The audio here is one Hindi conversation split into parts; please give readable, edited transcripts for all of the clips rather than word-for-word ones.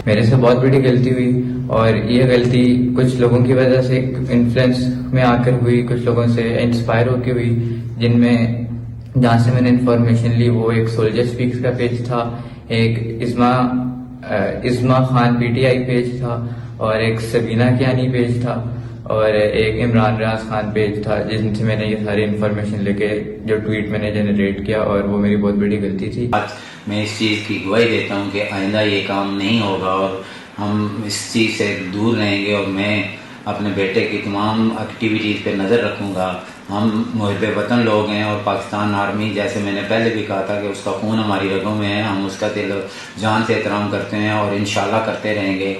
मेरे से बहुत बड़ी गलती हुई और ये गलती कुछ लोगों की वजह से इन्फ्लुएंस में आकर हुई, कुछ लोगों से इंस्पायर होकर हुई, जिनमें जहाँ से मैंने इन्फॉर्मेशन ली वो एक सोल्जर स्पीक्स का पेज था, एक इस्मा खान पीटीआई पेज था और एक सबीना कियानी पेज था और एक इमरान रियाज खान पेज था, जिनसे मैंने ये सारी इन्फॉर्मेशन लेके जो ट्वीट मैंने जनरेट किया और वो मेरी बहुत बड़ी गलती थी। आज मैं इस चीज़ की गवाही देता हूँ कि आइंदा ये काम नहीं होगा और हम इस चीज़ से दूर रहेंगे और मैं अपने बेटे की तमाम एक्टिविटीज़ पे नज़र रखूँगा। हम मुहिब वतन लोग हैं और पाकिस्तान आर्मी, जैसे मैंने पहले भी कहा था कि उसका खून हमारी रगों में है, हम उसका दिल जान से एहतराम करते हैं और इंशाल्लाह करते रहेंगे।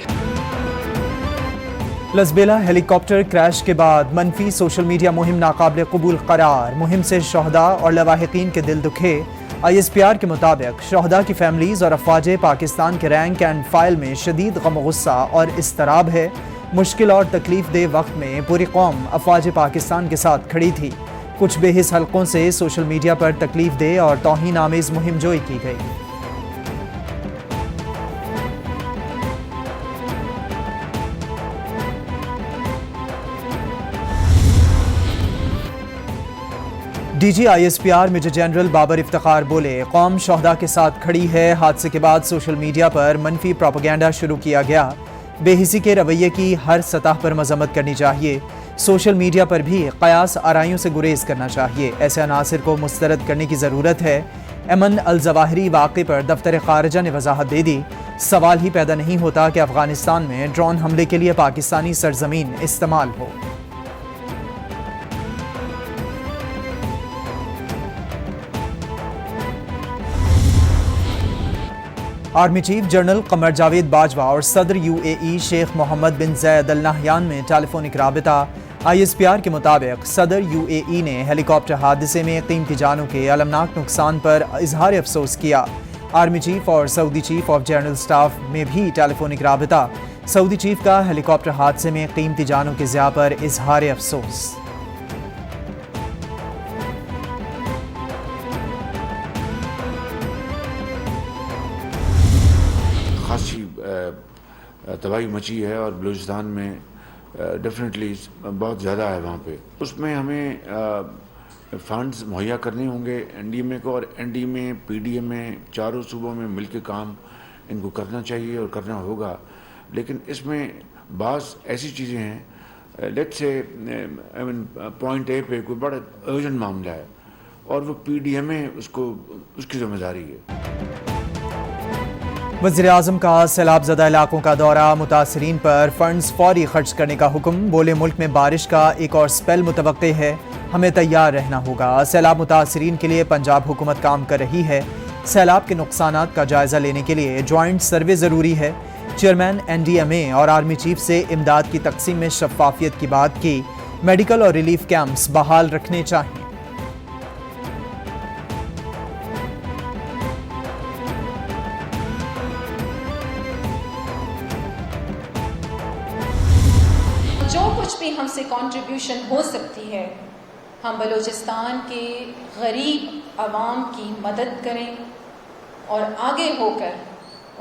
लसबेला हेलीकॉप्टर क्रैश के बाद मनफी सोशल मीडिया मुहिम नाकाबिल कबूल करार। मुहिम से शहदा और लवाहिकीन के दिल दुखे। ISPR के मुताबिक शहदा की फैमिलीज और अफवाज पाकिस्तान के रैंक एंड फाइल में शदीद गम गुस्सा और इस्तराब है। मुश्किल और तकलीफ दे वक्त में पूरी कौम अफवाज पाकिस्तान के साथ खड़ी थी। कुछ बेहिस हलकों से सोशल मीडिया पर तकलीफ दे और तौहीन आमेज मुहिम जोई की गई। DG ISPR major general Babar Iftikhar बोले, कौम शहदा के साथ खड़ी है। हादसे के बाद सोशल मीडिया पर मनफी प्रोपेगेंडा शुरू किया गया। बेहिसी के रवैये की हर सतह पर मजम्मत करनी चाहिए। सोशल मीडिया पर भी कयास आराइयों से गुरेज करना चाहिए। ऐसे अनासर को मुस्तरद करने की ज़रूरत है। एमन अल-जवाहिरी वाक़े पर दफ्तर खारजा ने वजाहत दे दी। सवाल ही पैदा नहीं होता कि अफगानिस्तान में ड्रोन हमले के लिए पाकिस्तानी सरजमीन इस्तेमाल हो। Army chief general Qamar Javed Bajwa और सदर UAE शेख मोहम्मद बिन जैद अल नहयान में टेलीफोनिक राबिता। ISPR के मुताबिक सदर UAE ने हेलीकॉप्टर हादसे में कीमती जानों के अलमनाक नुकसान पर इजहार अफसोस किया। आर्मी चीफ और Saudi chief of general staff में भी टेलीफोनिक राबिता। सऊदी चीफ का हेलीकॉप्टर हादसे में कीमती जानों के ज़िया पर इजहार अफसोस। खासी तबाही मची है और बलूचिस्तान में डेफिनेटली बहुत ज़्यादा है वहाँ पे। उसमें हमें फंड्स मुहैया करने होंगे NDMA को, और NDMA PDMA चारों सूबों में मिलकर काम इनको करना चाहिए और करना होगा। लेकिन इसमें बाज़ ऐसी चीज़ें हैं, let's say I mean point A पे कोई बड़ा अर्जेंट मामला है और वो PDMA उसकी जिम्मेदारी है। वज़ीर-ए-आज़म का सैलाब ज़दा इलाकों का दौरा। मुतासरीन पर फंड्स फौरी खर्च करने का हुक्म। बोले, मुल्क में बारिश का एक और स्पेल मुतवक्के है, हमें तैयार रहना होगा। सैलाब मुतासरीन के लिए पंजाब हुकूमत काम कर रही है। सैलाब के नुकसानात का जायज़ा लेने के लिए जॉइंट सर्वे ज़रूरी है। चेयरमैन NDMA और आर्मी चीफ से इमदाद की तकसीम में शफाफियत की बात की। मेडिकल और रिलीफ कैंप्स बहाल रखने चाहिए। जो कुछ भी हमसे कंट्रीब्यूशन हो सकती है, हम बलूचिस्तान के गरीब आवाम की मदद करें और आगे होकर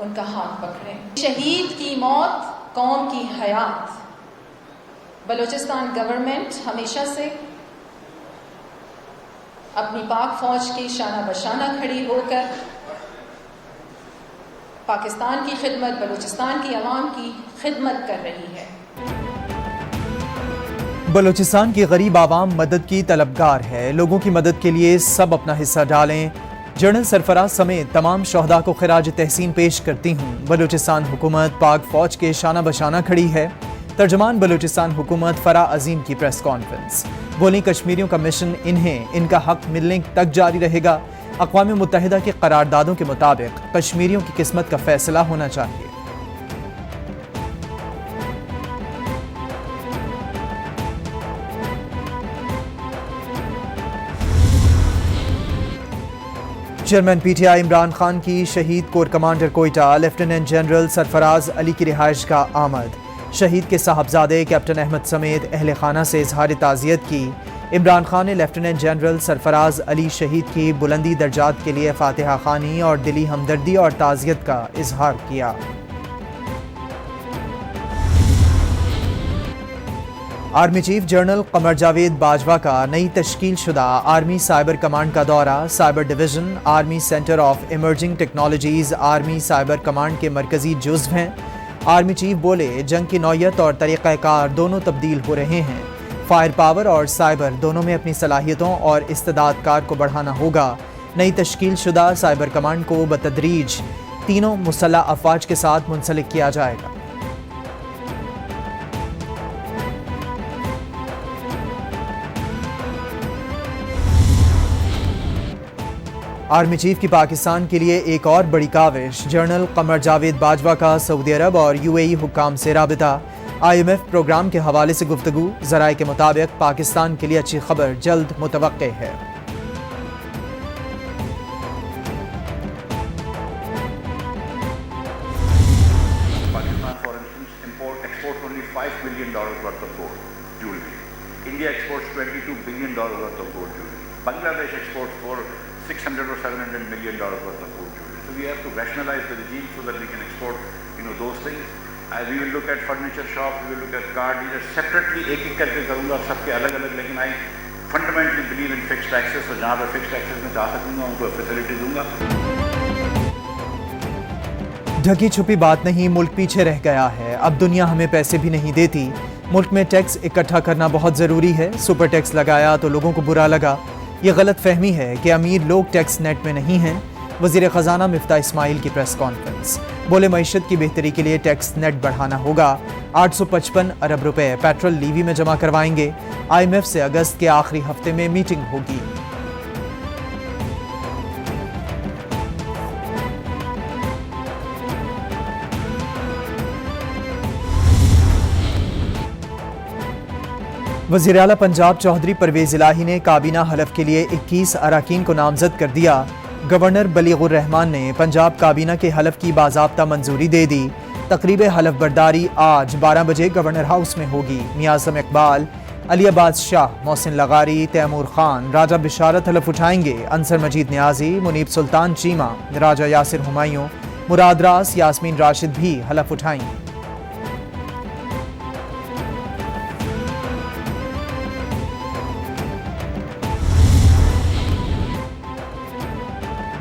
उनका हाथ पकड़ें। शहीद की मौत कौम की हयात। बलूचिस्तान गवर्नमेंट हमेशा से अपनी पाक फौज की शाना बशाना खड़ी होकर पाकिस्तान की खिदमत, बलूचिस्तान की आवाम की खिदमत कर रही है। बलूचिस्तान की गरीब आवाम मदद की तलबगार है। लोगों की मदद के लिए सब अपना हिस्सा डालें। जनरल सरफराज समेत तमाम शहदा को खिराज तहसीन पेश करती हूँ। बलूचिस्तान हुकूमत पाक फौज के शाना बशाना खड़ी है। तर्जमान बलूचिस्तान हुकूमत फरा अजीम की प्रेस कॉन्फ्रेंस। बोली, कश्मीरियों का मिशन इन्हें इनका हक मिलने तक जारी रहेगा। अक़वाम मुत्तहिदा की करारदादों के मुताबिक कश्मीरियों की किस्मत का फैसला होना चाहिए। चेयरमैन PTI इमरान खान की शहीद core commander Quetta lieutenant general Sarfaraz Ali की रिहाइश का आमद। शहीद के साहबजादे कैप्टन अहमद समेत अहले खाना से इजहार ताज़ियत की। इमरान खान ने लेफ्टिनेंट जनरल सरफराज अली शहीद की बुलंदी दर्जात के लिए फातिहा खानी और दिली हमदर्दी और ताज़ियत का इजहार किया। Army chief general Qamar Javed Bajwa का नई तश्कील शुदा आर्मी साइबर कमांड का दौरा। Cyber division army centre of emerging technologies army cyber command के मरकजी जुज्व हैं। आर्मी चीफ बोले, जंग की नौयत और तरीक़ाकार दोनों तब्दील हो रहे हैं। फायर पावर और साइबर दोनों में अपनी सलाहियतों और इस्तेदाद कार को बढ़ाना होगा। नई तश्कील शुदा साइबर कमांड को बतदरीज तीनों मुसल्लह अफवाज के साथ मुंसलिक किया जाएगा। आर्मी चीफ की पाकिस्तान के लिए एक और बड़ी काविश। जनरल कमर जावेद बाजवा का सऊदी अरब और यूएई हुक्काम से राबिता। IMF प्रोग्राम के हवाले से गुफ्तगू। ज़राए के मुताबिक पाकिस्तान के लिए अच्छी खबर जल्द मुतवक्के है। Pakistan, for instance, exports only $5 million worth of gold jewelry. India exports $22 billion worth of gold jewelry. Bangladesh exports for $600 or $700 million worth of gold jewelry. So we have to rationalize the regime so that we can export, those things. We will look at furniture shops, we will look at car dealers separately. एक करके करूँगा सबके अलग-अलग, लेकिन I fundamentally believe in fixed taxes. और जहाँ पर fixed taxes में जा सकूँगा उनको फैसिलिटी दूँगा। ढकी छुपी बात नहीं, मुल्क पीछे रह गया है। अब दुनिया हमें पैसे भी नहीं देती। मुल्क में टैक्स इकट्ठा करना बहुत ज़रूरी है। सुपर टैक्स लगाया तो लोगों को बुरा लगा। ये गलत फहमी है कि अमीर लोग टैक्स नेट में नहीं हैं। वज़ीर ख़जाना मिफ्ता इस्माइल की प्रेस कॉन्फ्रेंस। बोले, मईशत की बेहतरी के लिए टैक्स नेट बढ़ाना होगा। 855 अरब रुपए पेट्रोल लीवी में जमा करवाएंगे। IMF से अगस्त के आखिरी हफ्ते में मीटिंग होगी। वज़ीर आला पंजाब चौधरी परवेज इलाही ने काबीना हलफ के लिए 21 अराकीन को नामजद कर दिया। गवर्नर बलीगुर रहमान ने पंजाब काबीना के हलफ की बाज़ाब्ता मंजूरी दे दी। तकरीब हलफ बर्दारी आज 12 बजे गवर्नर हाउस में होगी। मियां आज़म इकबाल, अली अब्बास शाह, मोहसिन लगारी, तैमूर खान, राजा बिशारत हलफ उठाएंगे। अंसर मजीद न्याजी, मुनीब सुल्तान चीमा, राजा यासिर हुमायूं, मुराद रास, यास्मीन राशिद भी हलफ उठाएंगे।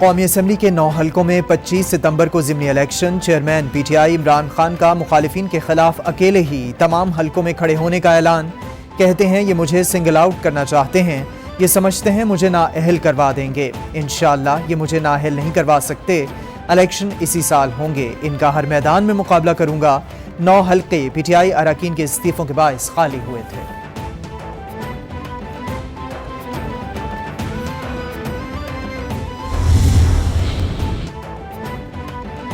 कौमी असम्बली के 9 हलकों में 25 सितंबर को ज़िमनी election. Chairman PTI Imran Khan का मुखालिफिन के खिलाफ अकेले ही तमाम हलकों में खड़े होने का ऐलान। कहते हैं ये मुझे सिंगल आउट करना चाहते हैं, ये समझते हैं मुझे नाअहल करवा देंगे। इंशाअल्लाह ये मुझे नाअहल नहीं करवा सकते। इलेक्शन इसी साल होंगे, इनका हर मैदान में मुकाबला करूंगा। 9 हलके PTI अरकान के इस्तीफों के बायस खाली हुए थे।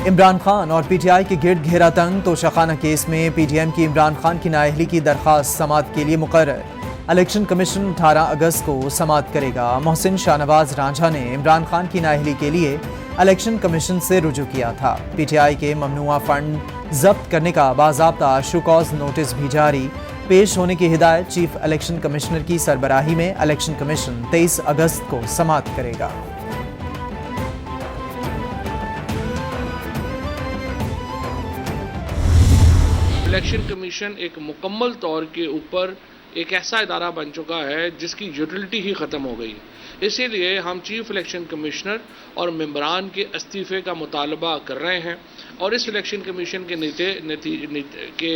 इमरान खान और PTI के गिर्द घेरा तंग। तोशाखाना केस में PTM की इमरान खान की नाअहली की दरख्वास्त समाअत के लिए मुकर्रर। इलेक्शन कमीशन 18 अगस्त को समाअत करेगा। मोहसिन शाहनवाज रांझा ने इमरान खान की नाअहली के लिए इलेक्शन कमीशन से रुजू किया था। PTI के ममनुआ फंड जब्त करने का बाज़ाब्ता शुकॉज नोटिस भी जारी। पेश होने की हिदायत चीफ इलेक्शन कमिश्नर की सरबराही में इलेक्शन कमीशन 23 अगस्त को समाअत करेगा। इलेक्शन कमीशन एक मुकम्मल तौर के ऊपर एक ऐसा इदारा बन चुका है जिसकी यूटिलिटी ही ख़त्म हो गई। इसीलिए हम चीफ इलेक्शन कमिश्नर और मेंबरान के इस्तीफ़े का मुतालबा कर रहे हैं और इस इलेक्शन कमीशन के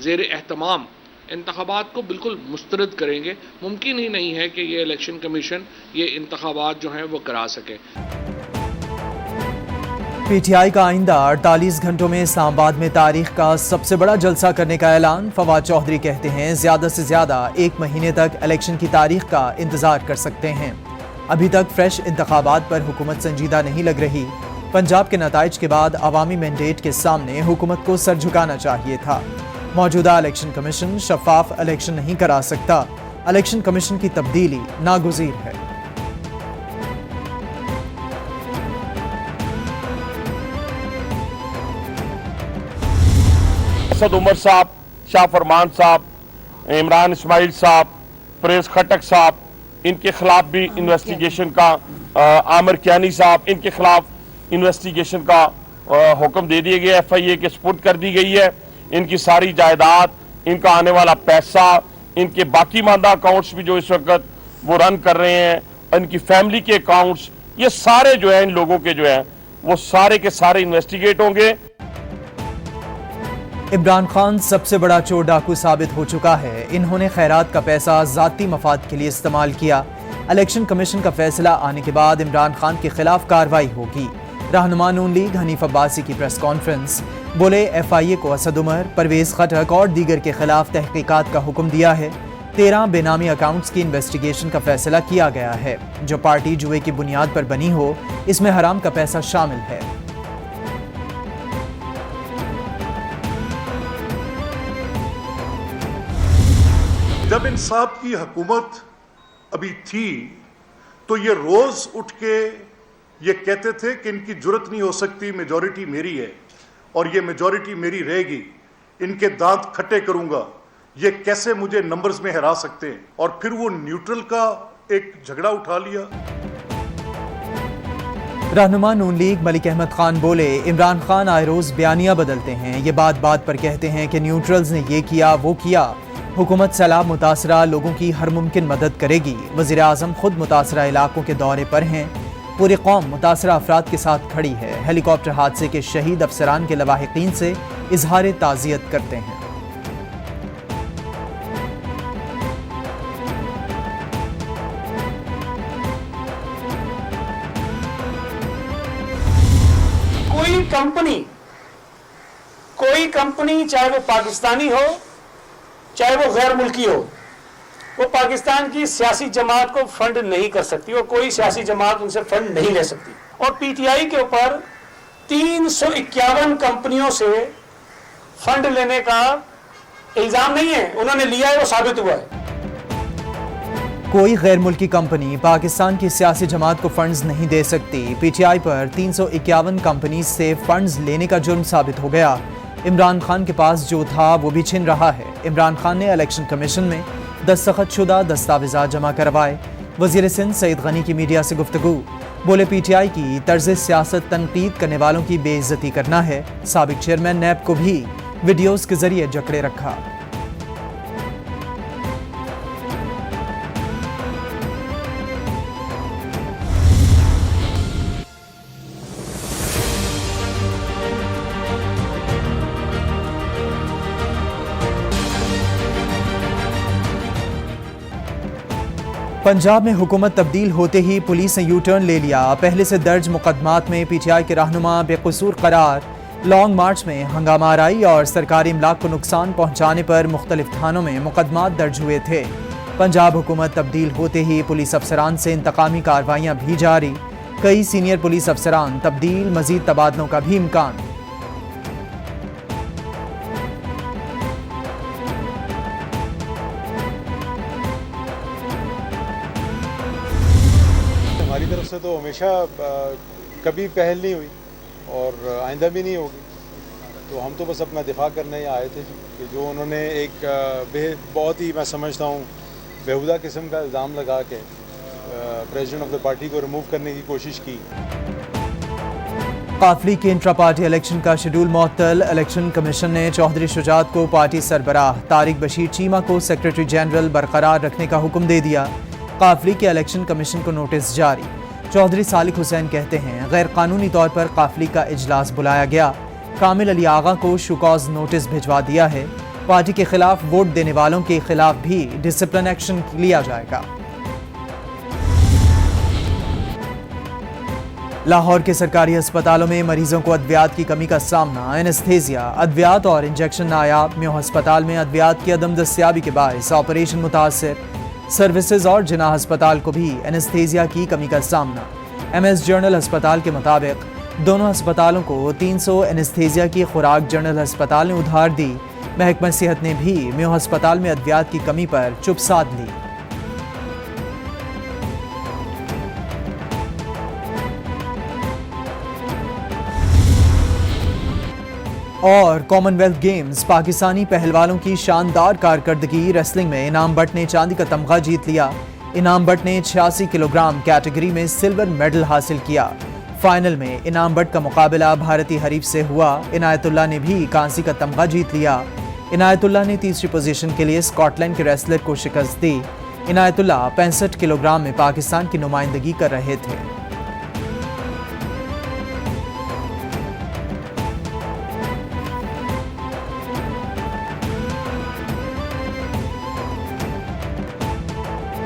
ज़ेर एहतमाम इंतखाबात को बिल्कुल मुस्तरद करेंगे। मुमकिन ही नहीं है कि ये इलेक्शन कमीशन ये इंतखाबात जो हैं वो करा सके। PTI का आइंदा 48 घंटों में इस्लामाबाद में तारीख का सबसे बड़ा जलसा करने का ऐलान। फवाद चौधरी कहते हैं ज़्यादा से ज़्यादा 1 महीने तक इलेक्शन की तारीख का इंतज़ार कर सकते हैं। अभी तक फ्रेश इंतखाबात पर हुकूमत संजीदा नहीं लग रही। पंजाब के नताइज के बाद अवामी मैंडेट के सामने हुकूमत को सर झुकाना चाहिए था। मौजूदा इलेक्शन कमीशन शफाफ इलेक्शन नहीं करा सकता। इलेक्शन कमीशन की तब्दीली नागुज़ीर है। असद उमर साहब, शाह फरमान साहब, इमरान इस्माइल साहब, परेज खटक साहब, इनके खिलाफ भी इन्वेस्टिगेशन का, आमिर कियानी साहब, इनके खिलाफ इन्वेस्टिगेशन का हुक्म दे दिया गया। FIA के सपुर्द कर दी गई है। इनकी सारी जायदाद, इनका आने वाला पैसा, इनके बाकी मानदा अकाउंट्स भी जो इस वक्त वो रन कर रहे हैं, इनकी फैमिली के अकाउंट्स, ये सारे जो है इन लोगों के जो है वो सारे के सारे इन्वेस्टिगेट होंगे। इमरान खान सबसे बड़ा चोर डाकू साबित हो चुका है। इन्होंने खैरात का पैसा जाती मफाद के लिए इस्तेमाल किया। इलेक्शन कमीशन का फैसला आने के बाद इमरान खान के खिलाफ कार्रवाई होगी। रहनुमा नून लीग हनीफ अब्बासी की प्रेस कॉन्फ्रेंस, बोले FIA को असद उमर, परवेज खटक और दीगर के खिलाफ तहकीकात का हुक्म दिया है। 13 बेनामी अकाउंट्स की इन्वेस्टिगेशन का फैसला किया गया है। जो पार्टी जुए की बुनियाद पर बनी हो, इसमें हराम का पैसा शामिल है। जब इंसाफ की हुकूमत अभी थी तो ये रोज उठ के ये कहते थे कि इनकी जुर्रत नहीं हो सकती, मेजॉरिटी मेरी है और ये मेजॉरिटी मेरी रहेगी, इनके दांत खट्टे करूंगा, ये कैसे मुझे नंबर्स में हरा सकते हैं। और फिर वो न्यूट्रल का एक झगड़ा उठा लिया। रहनुमा नून लीग मलिक अहमद खान बोले, इमरान खान आए रोज बयानियां बदलते हैं। ये बात बात पर कहते हैं कि न्यूट्रल्स ने ये किया वो किया। हुकूमत सैलाब मुतासरा लोगों की हर मुमकिन मदद करेगी। वज़ीर आज़म खुद मुतासरा इलाकों के दौरे पर हैं। पूरी कौम मुतासरा अफराद के साथ खड़ी है। हेलीकॉप्टर हादसे के शहीद अफसरान के लवाहिकीन से इजहार ताज़ियत करते हैं। कोई कंपनी चाहे वो पाकिस्तानी हो चाहे वो गैर मुल्की हो, वो पाकिस्तान की सियासी जमात को फंड नहीं कर सकती और कोई सियासी जमात उनसे फंड नहीं ले सकती। और PTI के ऊपर 351 कंपनियों से फंड लेने का इल्जाम नहीं है, उन्होंने लिया है, वो साबित हुआ है। कोई गैर मुल्की कंपनी पाकिस्तान की सियासी जमात को फंड्स नहीं दे सकती। PTI पर 351 कंपनी से फंड्स लेने का जुर्म साबित हो गया। इमरान खान के पास जो था वो भी छिन रहा है। इमरान खान ने इलेक्शन कमीशन में दस्तखतशुदा दस्तावेज़ात जमा करवाए। वज़ीर सिंध सईद गनी की मीडिया से गुफ्तगू, बोले PTI की तर्ज सियासत तनकीद करने वालों की बेइज्जती करना है। साबिक चेयरमैन NAB को भी वीडियोज़ के जरिए जकड़े रखा। पंजाब में हुकूमत तब्दील होते ही पुलिस ने U-टर्न ले लिया। पहले से दर्ज मुकदमात में PTI के रहनुमा बेकसूर करार, लॉन्ग मार्च में हंगामा आराई और सरकारी इमलाक को नुकसान पहुंचाने पर मुख्तलिफ थानों में मुकदमात दर्ज हुए थे। पंजाब हुकूमत तब्दील होते ही पुलिस अफसरान से इंतकामी कार्रवाइयाँ भी जारी। कई सीनियर पुलिस अफसरान तब्दील, मजीद तबादलों का भी इम्कान। हमारी तरफ से तो हमेशा कभी पहल नहीं हुई और आइंदा भी नहीं होगी। तो हम तो बस अपना दिफा करने आए थे कि जो उन्होंने एक बहुत ही, मैं समझता हूँ, बेहुदा किस्म का इल्ज़ाम लगा के प्रेसिडेंट ऑफ द पार्टी को रिमूव करने की कोशिश की। काफली के इंट्रा पार्टी इलेक्शन का शेड्यूल मुअत्तल। इलेक्शन कमीशन ने चौधरी शुजात को पार्टी सरबराह, तारिक बशीर चीमा को सेक्रेटरी जनरल बरकरार रखने का हुक्म दे दिया। काफली के इलेक्शन कमीशन को नोटिस जारी। चौधरी सालिक हुसैन कहते हैं, गैर कानूनी तौर पर काफली का इजलास बुलाया गया। कामिल अली आगा को शुकॉज नोटिस भिजवा दिया है। पार्टी के खिलाफ वोट देने वालों के खिलाफ भी डिसिप्लिन एक्शन लिया जाएगा। लाहौर के सरकारी अस्पतालों में मरीजों को अद्वियात की कमी का सामना। एनेस्थेजिया, अद्वियात और इंजेक्शन नायाब। म्यो अस्पताल में अद्वियात की अदम दस्तियाबी के बायस ऑपरेशन मुतासर। सर्विसेज और जिनाह अस्पताल को भी एनेस्थेजिया की कमी का सामना। MS जर्नल अस्पताल के मुताबिक दोनों अस्पतालों को 300 एनेस्थेजिया की खुराक जनरल अस्पताल ने उधार दी। महकमा सेहत ने भी म्यो अस्पताल में अद्वियात की कमी पर चुप साध ली। और कॉमनवेल्थ गेम्स, पाकिस्तानी पहलवानों की शानदार कारकर्दगी। रेसलिंग में इनाम भट्ट ने चांदी का तमगा जीत लिया। इनाम भट्ट ने 86 किलोग्राम कैटेगरी में सिल्वर मेडल हासिल किया। फाइनल में इनाम भट्ट का मुकाबला भारतीय हरीफ से हुआ। इनायतुल्लाह ने भी कांसी का तमगा जीत लिया। इनायतुल्लाह ने तीसरी पोजीशन के लिए स्कॉटलैंड के रेसलर को शिकस्त दी। इनायतुल्लाह 65 किलोग्राम में पाकिस्तान की नुमाइंदगी कर रहे थे।